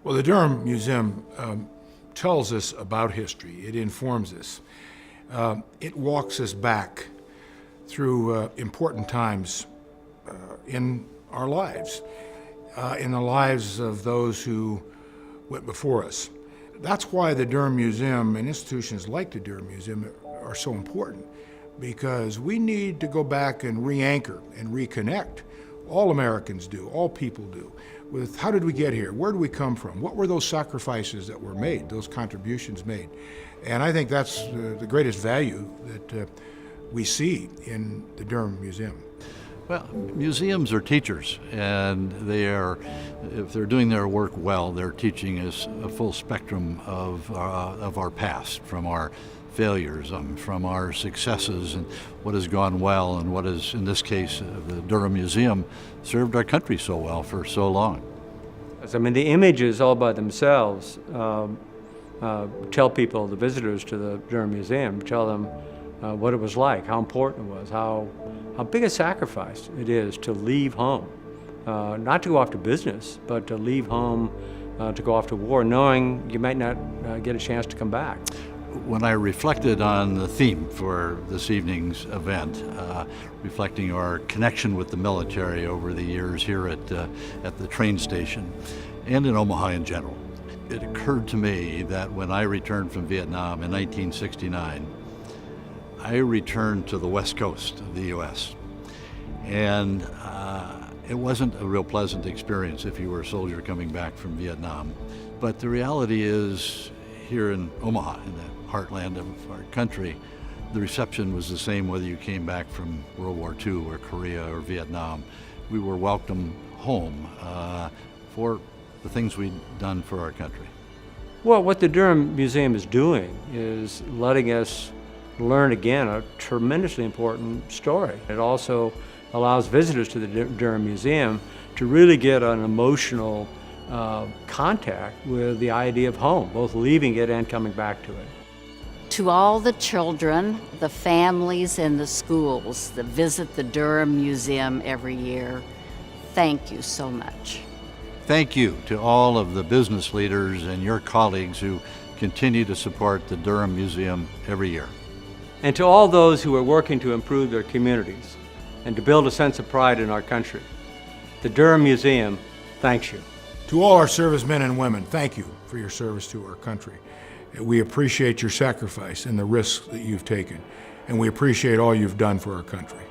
Well, the Durham Museum tells us about history. It informs us. It walks us back through important times in our lives, in the lives of those who went before us. That's why the Durham Museum and institutions like the Durham Museum are so important, because we need to go back and re-anchor and reconnect. All Americans do, all people do, with how did we get here? Where do we come from? What were those sacrifices that were made, those contributions made? And I think that's the greatest value that we see in the Durham Museum. Well, museums are teachers, and if they're doing their work well, they're teaching us a full spectrum of our past, from our failures, from our successes, and what has gone well, and what has, in this case, the Durham Museum, served our country so well for so long. I mean, the images all by themselves tell people, the visitors to the Durham Museum, tell them what it was like, how important it was, how big a sacrifice it is to leave home, not to go off to business, but to leave home to go off to war, knowing you might not get a chance to come back. When I reflected on the theme for this evening's event, reflecting our connection with the military over the years here at the train station and in Omaha in general, it occurred to me that when I returned from Vietnam in 1969, I returned to the West Coast of the U.S. And it wasn't a real pleasant experience if you were a soldier coming back from Vietnam. But the reality is, here in Omaha, in the heartland of our country, the reception was the same whether you came back from World War II or Korea or Vietnam. We were welcomed home for the things we'd done for our country. Well, what the Durham Museum is doing is letting us learn again a tremendously important story. It also allows visitors to the Durham Museum to really get an emotional contact with the idea of home, both leaving it and coming back to it. To all the children, the families, and the schools that visit the Durham Museum every year, thank you so much. Thank you to all of the business leaders and your colleagues who continue to support the Durham Museum every year. And to all those who are working to improve their communities and to build a sense of pride in our country, the Durham Museum thanks you. To all our servicemen and women, thank you for your service to our country. We appreciate your sacrifice and the risks that you've taken, and we appreciate all you've done for our country.